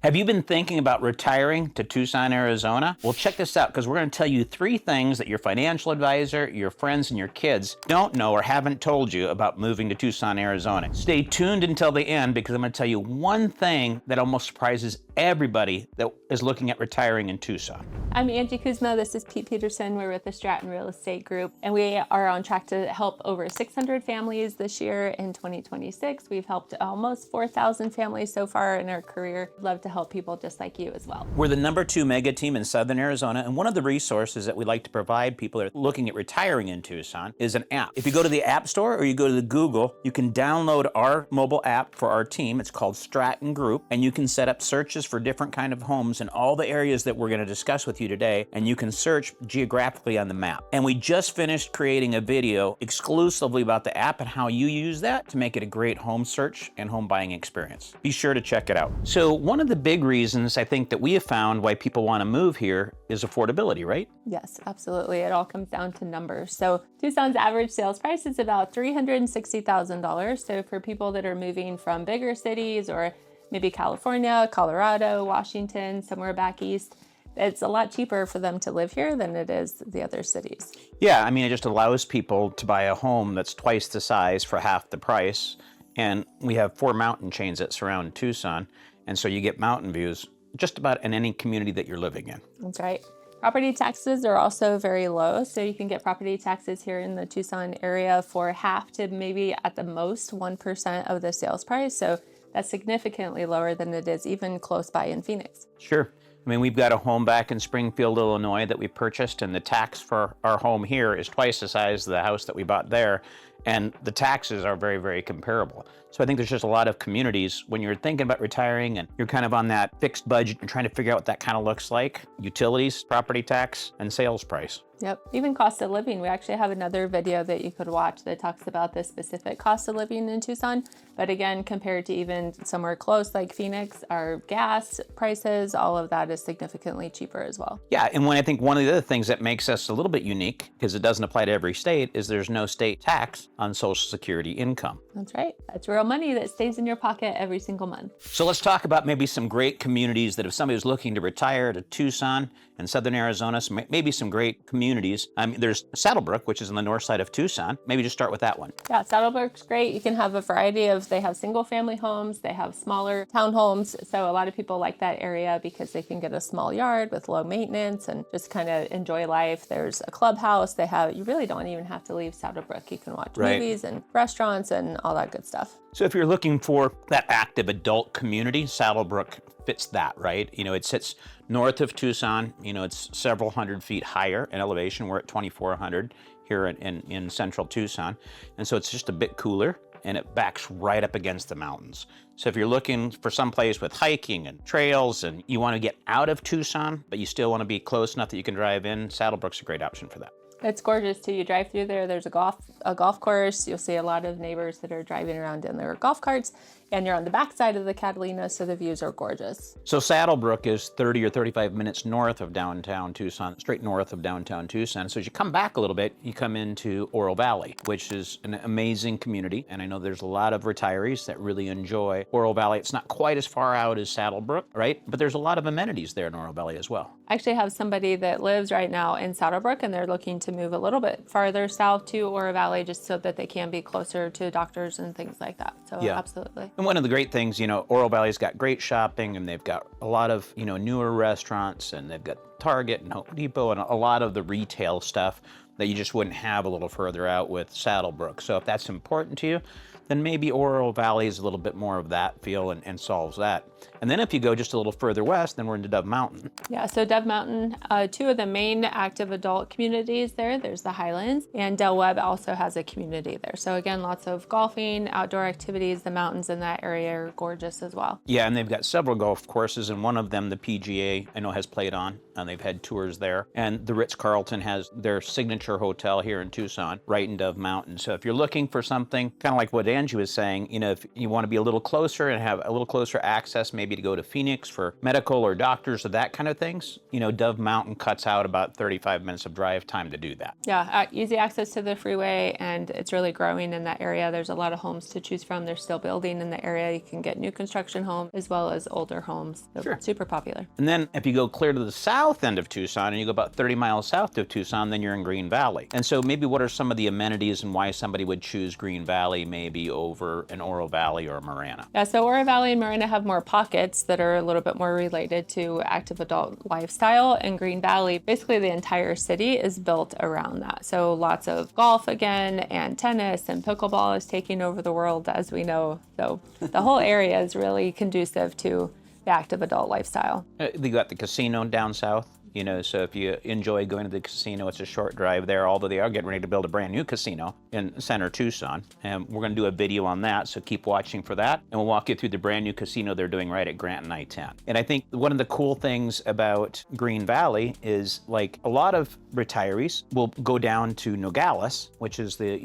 Have you been thinking about retiring to Tucson, Arizona? Well, check this out, because we're going to tell you 3 things that your financial advisor, your friends, and your kids don't know or haven't told you about moving to Tucson, Arizona. Stay tuned until the end, because I'm going to tell you one thing that almost surprises everybody that is looking at retiring in Tucson. I'm Angie Kuzma. This is Peterson. We're with the Stratton Real Estate Group, and we are on track to help over 600 families this year in 2026. We've helped almost 4,000 families so far in our career. Love to help people just like you as well. We're the #2 mega team in Southern Arizona, and one of the resources that we like to provide people that are looking at retiring in Tucson is an app. If you go to the App Store or you go to the Google, you can download our mobile app for our team. It's called Stratton Group, and you can set up searches for different kind of homes in all the areas that we're going to discuss with you today, and you can search geographically on the map. And we just finished creating a video exclusively about the app and how you use that to make it a great home search and home buying experience. Be sure to check it out. So one of the big reasons I think that we have found why people want to move here is affordability, right? Yes, absolutely. It all comes down to numbers. So Tucson's average sales price is about $360,000. So for people that are moving from bigger cities or maybe California, Colorado, Washington, somewhere back east, it's a lot cheaper for them to live here than it is the other cities. Yeah, I mean, it just allows people to buy a home that's twice the size for half the price. And we have 4 mountain chains that surround Tucson. And so you get mountain views just about in any community that you're living in. That's right. Property taxes are also very low. So you can get property taxes here in the Tucson area for half to maybe at the most 1% of the sales price. So that's significantly lower than it is even close by in Phoenix. Sure. I mean, we've got a home back in Springfield, Illinois that we purchased, and the tax for our home here is twice the size of the house that we bought there. And the taxes are very, very comparable. So I think there's just a lot of communities when you're thinking about retiring and you're kind of on that fixed budget and trying to figure out what that kind of looks like: utilities, property tax, and sales price. Yep. Even cost of living. We actually have another video that you could watch that talks about the specific cost of living in Tucson. But again, compared to even somewhere close like Phoenix, our gas prices, all of that is significantly cheaper as well. Yeah, and I think one of the other things that makes us a little bit unique, because it doesn't apply to every state, is there's no state tax on Social Security income. That's right. That's real money that stays in your pocket every single month. So let's talk about maybe some great communities that if somebody's looking to retire to Tucson and Southern Arizona, maybe some great communities. There's Saddlebrook, which is on the north side of Tucson. Maybe just start with that one. Yeah, Saddlebrook's great. You can have a variety they have single family homes, they have smaller townhomes. So a lot of people like that area because they can get a small yard with low maintenance and just kind of enjoy life. There's a clubhouse. You really don't even have to leave Saddlebrook. You can watch movies and restaurants and all that good stuff. So if you're looking for that active adult community, Saddlebrook fits that, right? You know, it sits north of Tucson. You know, it's several hundred feet higher in elevation. We're at 2,400 here in central Tucson. And so it's just a bit cooler, and it backs right up against the mountains. So if you're looking for some place with hiking and trails and you want to get out of Tucson, but you still want to be close enough that you can drive in, Saddlebrook's a great option for that. It's gorgeous too. You drive through there, there's a golf course. You'll see a lot of neighbors that are driving around in their golf carts, and you're on the backside of the Catalina, so the views are gorgeous. So Saddlebrook is 30 or 35 minutes north of downtown Tucson, straight north of downtown Tucson. So as you come back a little bit, you come into Oro Valley, which is an amazing community. And I know there's a lot of retirees that really enjoy Oro Valley. It's not quite as far out as Saddlebrook, right? But there's a lot of amenities there in Oro Valley as well. I actually have somebody that lives right now in Saddlebrook, and they're looking to move a little bit farther south to Oro Valley just so that they can be closer to doctors and things like that. So yeah, absolutely. And one of the great things, you know, Oro Valley's got great shopping, and they've got a lot of, you know, newer restaurants, and they've got Target and Home Depot and a lot of the retail stuff that you just wouldn't have a little further out with Saddlebrook. So if that's important to you, then maybe Oro Valley is a little bit more of that feel and solves that. And then if you go just a little further west, then we're into Dove Mountain. Yeah, so Dove Mountain, 2 of the main active adult communities there. There's the Highlands, and Del Webb also has a community there. So again, lots of golfing, outdoor activities. The mountains in that area are gorgeous as well. Yeah, and they've got several golf courses, and one of them, the PGA, I know has played on, and they've had tours there. And the Ritz-Carlton has their signature hotel here in Tucson, right in Dove Mountain. So if you're looking for something kind of like what Angie was saying, if you want to be a little closer and have a little closer access, maybe to go to Phoenix for medical or doctors or that kind of things, Dove Mountain cuts out about 35 minutes of drive time to do that. Yeah, easy access to the freeway, and it's really growing in that area. There's a lot of homes to choose from. They're still building in the area. You can get new construction homes as well as older homes. So Sure. Super popular. And then if you go clear to the south end of Tucson and you go about 30 miles south of Tucson, then you're in Green Valley. And so maybe what are some of the amenities and why somebody would choose Green Valley maybe over an Oro Valley or Marana? Yeah, so Oro Valley and Marana have more pockets that are a little bit more related to active adult lifestyle. And Green Valley, basically the entire city is built around that. So lots of golf again, and tennis and pickleball is taking over the world, as we know. So the whole area is really conducive to the active adult lifestyle. You got the casino down south. So if you enjoy going to the casino, it's a short drive there, although they are getting ready to build a brand new casino in center Tucson. And we're going to do a video on that, so keep watching for that. And we'll walk you through the brand new casino they're doing right at Grant and I-10. And I think one of the cool things about Green Valley is, like, a lot of retirees will go down to Nogales, which is the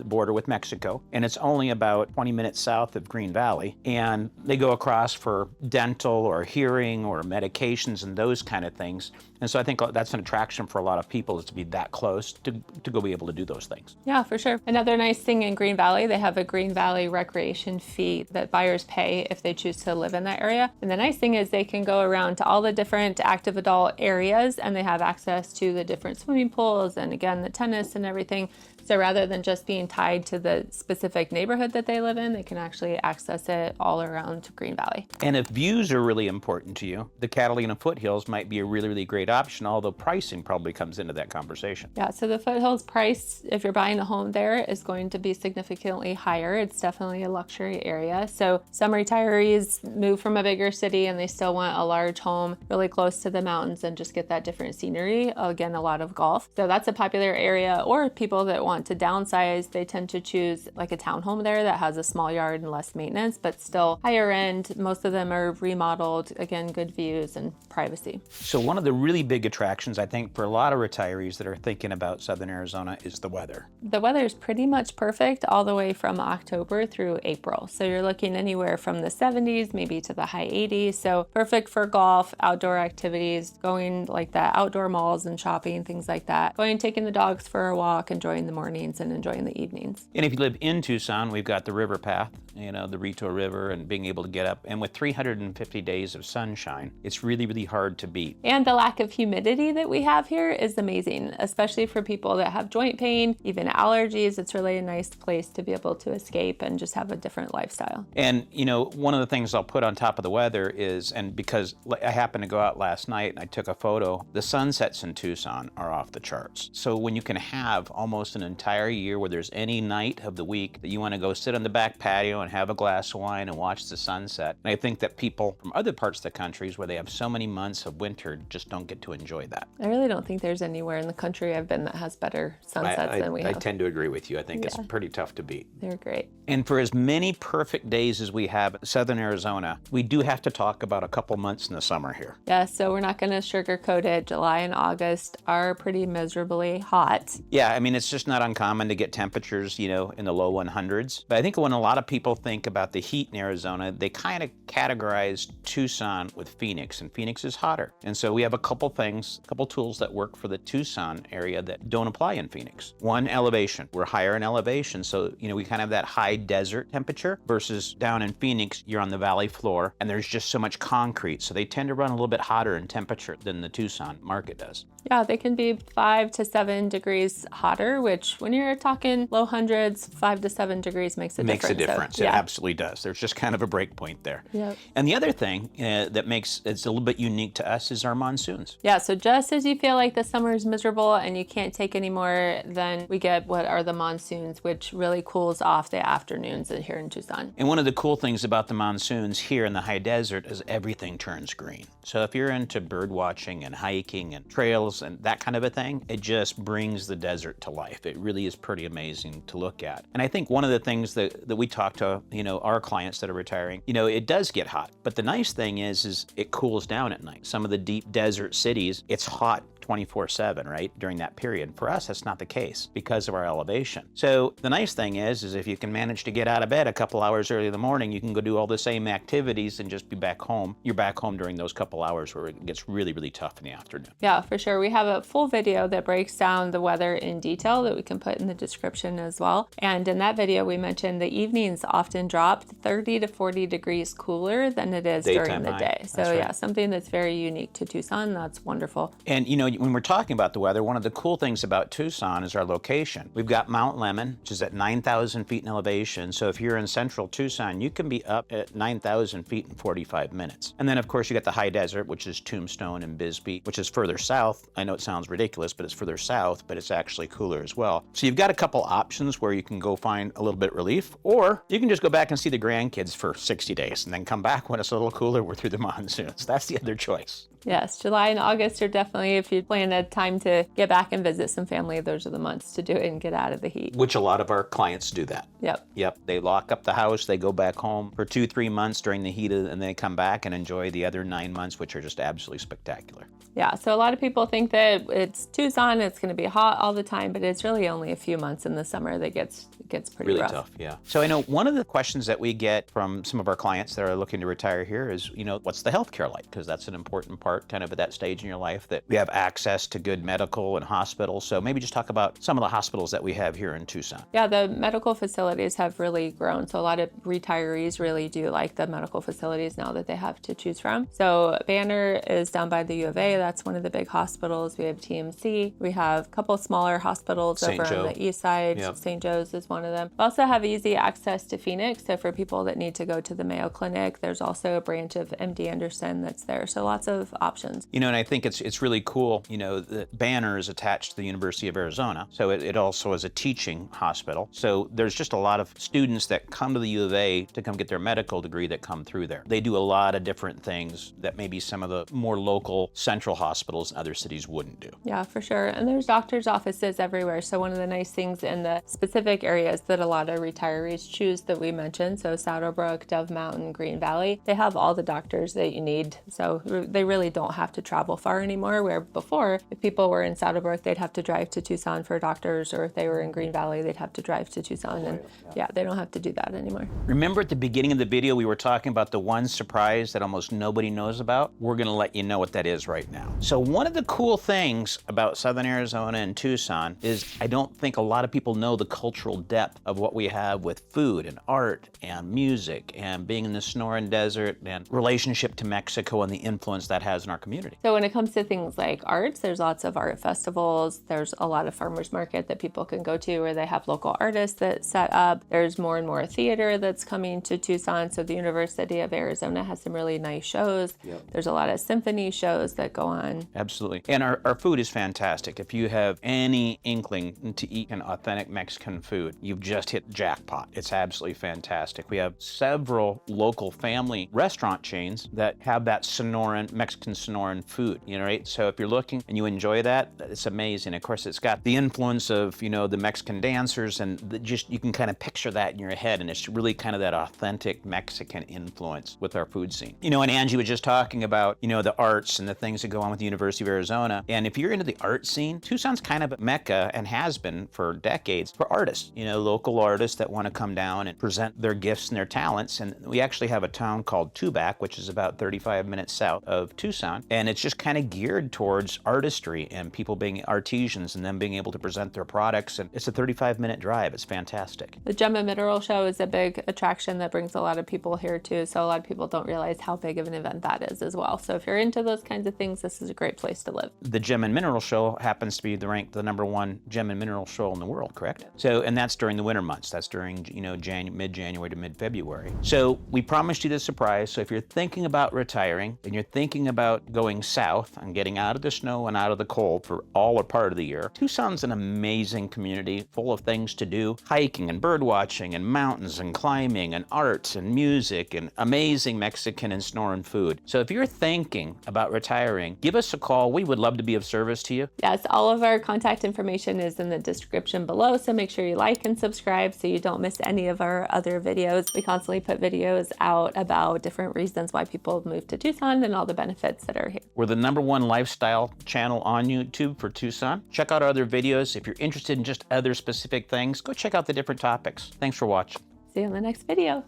border with Mexico. And it's only about 20 minutes south of Green Valley. And they go across for dental or hearing or medications and those kind of things. And so I think that's an attraction for a lot of people, is to be that close to go be able to do those things. Yeah, for sure. Another nice thing in Green Valley, they have a Green Valley recreation fee that buyers pay if they choose to live in that area. And the nice thing is they can go around to all the different active adult areas, and they have access to the different swimming pools and, again, the tennis and everything. So rather than just being tied to the specific neighborhood that they live in, they can actually access it all around Green Valley. And if views are really important to you, the Catalina Foothills might be a really, really great option, although pricing probably comes into that conversation. Yeah, so the Foothills price, if you're buying a home there, is going to be significantly higher. It's definitely a luxury area. So some retirees move from a bigger city and they still want a large home really close to the mountains and just get that different scenery. Again, a lot of golf. So that's a popular area. Or people that want to downsize, they tend to choose like a townhome there that has a small yard and less maintenance, but still higher end. Most of them are remodeled, again, good views and privacy. So one of the really big attractions, I think, for a lot of retirees that are thinking about Southern Arizona is the weather. The weather is pretty much perfect all the way from October through April. So you're looking anywhere from the 70s, maybe to the high 80s. So perfect for golf, outdoor activities, going like the outdoor malls and shopping, things like that. Going, taking the dogs for a walk, enjoying the mornings and enjoying the evenings. And if you live in Tucson, we've got the river path, the Rito River, and being able to get up. And with 350 days of sunshine, it's really, really hard to beat. And the lack of humidity that we have here is amazing, especially for people that have joint pain, even allergies. It's really a nice place to be able to escape and just have a different lifestyle. And, one of the things I'll put on top of the weather is, and because I happened to go out last night and I took a photo, the sunsets in Tucson are off the charts. So when you can have almost an entire year where there's any night of the week that you want to go sit on the back patio and have a glass of wine and watch the sunset. And I think that people from other parts of the countries where they have so many months of winter just don't get to enjoy that. I really don't think there's anywhere in the country I've been that has better sunsets than we have. I tend to agree with you. I think it's pretty tough to beat. They're great. And for as many perfect days as we have in Southern Arizona, we do have to talk about a couple months in the summer here. Yeah, so we're not going to sugarcoat it. July and August are pretty miserably hot. Yeah, I mean, it's just not uncommon to get temperatures, in the low 100s. But I think when a lot of people think about the heat in Arizona, they kind of categorize Tucson with Phoenix, and Phoenix is hotter. And so we have a couple tools that work for the Tucson area that don't apply in Phoenix. One, elevation. We're higher in elevation, so, we kind of have that high desert temperature versus down in Phoenix, you're on the valley floor, and there's just so much concrete. So they tend to run a little bit hotter in temperature than the Tucson market does. Yeah, they can be 5 to 7 degrees hotter, which when you're talking low hundreds, 5 to 7 degrees makes a difference. Makes a difference. So, It absolutely does. There's just kind of a break point there. Yep. And the other thing that makes it's a little bit unique to us is our monsoons. Yeah, so just as you feel like the summer is miserable and you can't take any more, then we get what are the monsoons, which really cools off the afternoons here in Tucson. And one of the cool things about the monsoons here in the high desert is everything turns green. So if you're into bird watching and hiking and trails and that kind of a thing, it just brings the desert to life. It really is pretty amazing to look at. And I think one of the things that we talk to, our clients that are retiring, it does get hot. But the nice thing is it cools down at night. Some of the deep desert cities, it's hot 24/7, right, during that period. For us, that's not the case because of our elevation. So the nice thing is if you can manage to get out of bed a couple hours early in the morning, you can go do all the same activities and just be back home. You're back home during those couple hours where it gets really, really tough in the afternoon. Yeah, for sure. We have a full video that breaks down the weather in detail that we can put in the description as well. And in that video, we mentioned the evenings often drop 30 to 40 degrees cooler than it is during the day. So yeah, something that's very unique to Tucson. That's wonderful. And you know, when we're talking about the weather, one of the cool things about Tucson is our location. We've got Mount Lemmon, which is at 9,000 feet in elevation. So if you're in central Tucson, you can be up at 9,000 feet in 45 minutes. And then of course you got the high desert, which is Tombstone and Bisbee, which is further south. I know it sounds ridiculous, but it's further south, but it's actually cooler as well. So you've got a couple options where you can go find a little bit relief, or you can just go back and see the grandkids for 60 days and then come back when it's a little cooler. We're through the monsoons. That's the other choice. Yes, July and August are definitely, if you plan a time to get back and visit some family, those are the months to do it and get out of the heat. Which a lot of our clients do that. Yep. They lock up the house, they go back home for 2-3 months during the heat, and they come back and enjoy the other 9 months, which are just absolutely spectacular. Yeah, so a lot of people think that it's Tucson, it's going to be hot all the time, but it's really only a few months in the summer that gets pretty really rough. Tough, yeah. So I know one of the questions that we get from some of our clients that are looking to retire here is, you know, what's the healthcare like? Because that's an important part kind of at that stage in your life, that we have access to good medical and hospitals. So maybe just talk about some of the hospitals that we have here in Tucson. Yeah, the medical facilities have really grown. So a lot of retirees really do like the medical facilities now that they have to choose from. So Banner is down by the U of A. That's one of the big hospitals. We have TMC. We have a couple smaller hospitals over on the east side. Yep. St. Joe's is one of them. We also have easy access to Phoenix. So for people that need to go to the Mayo Clinic, there's also a branch of MD Anderson that's there. So lots of options. You know, and I think it's really cool. You know, the Banner is attached to the University of Arizona. So it also is a teaching hospital. So there's just a lot of students that come to the U of A to come get their medical degree that come through there. They do a lot of different things that maybe some of the more local central hospitals in other cities wouldn't do. Yeah, for sure. And there's doctors' offices everywhere. So one of the nice things in the specific areas that a lot of retirees choose that we mentioned, so Saddlebrook, Dove Mountain, Green Valley, they have all the doctors that you need. So they really don't have to travel far anymore, where before, if people were in Saddlebrook, they'd have to drive to Tucson for doctors, or if they were in Green Valley, they'd have to drive to Tucson. And yeah, they don't have to do that anymore. Remember at the beginning of the video, we were talking about the one surprise that almost nobody knows about? We're gonna let you know what that is right now. So one of the cool things about Southern Arizona and Tucson is I don't think a lot of people know the cultural depth of what we have with food and art and music and being in the Sonoran Desert and relationship to Mexico and the influence that has in our community. So when it comes to things like arts, there's lots of art festivals. There's a lot of farmers market that people can go to where they have local artists that set up. There's more and more theater that's coming to Tucson. So the University of Arizona has some really nice shows. Yep. There's a lot of symphony shows that go on. Absolutely. And our food is fantastic. If you have any inkling to eat an authentic Mexican food, you've just hit jackpot. It's absolutely fantastic. We have several local family restaurant chains that have that Sonoran, Mexican Sonoran food, you know, right? So if you're looking and you enjoy that, it's amazing. Of course, it's got the influence of, you know, the Mexican dancers, and you can kind of picture that in your head, and it's really kind of that authentic Mexican influence with our food scene. You know, and Angie was just talking about, you know, the arts and the things that go on with the University of Arizona. And if you're into the art scene, Tucson's kind of a mecca, and has been for decades, for artists, you know, local artists that want to come down and present their gifts and their talents. And we actually have a town called Tubac, which is about 35 minutes south of Tucson. And it's just kind of geared towards artistry and people being artisans and them being able to present their products. And it's a 35-minute drive. It's fantastic. The Gem and Mineral Show is a big attraction that brings a lot of people here too. So a lot of people don't realize how big of an event that is as well. So if you're into those kinds of things, this is a great place to live. The Gem and Mineral Show happens to be ranked the #1 gem and mineral show in the world, correct? So, and that's during the winter months. That's during, you know, mid-January to mid-February. So we promised you the surprise. So if you're thinking about retiring and you're thinking about going south and getting out of the snow and out of the cold for all or part of the year, Tucson's an amazing community full of things to do. Hiking and bird watching and mountains and climbing and arts and music and amazing Mexican and Sonoran food. So if you're thinking about retiring, give us a call. We would love to be of service to you. Yes, all of our contact information is in the description below, so make sure you like and subscribe so you don't miss any of our other videos. We constantly put videos out about different reasons why people move to Tucson and all the benefits that are here. We're the #1 lifestyle channel on YouTube for Tucson. Check out our other videos. If you're interested in just other specific things, go check out the different topics. Thanks for watching. See you in the next video.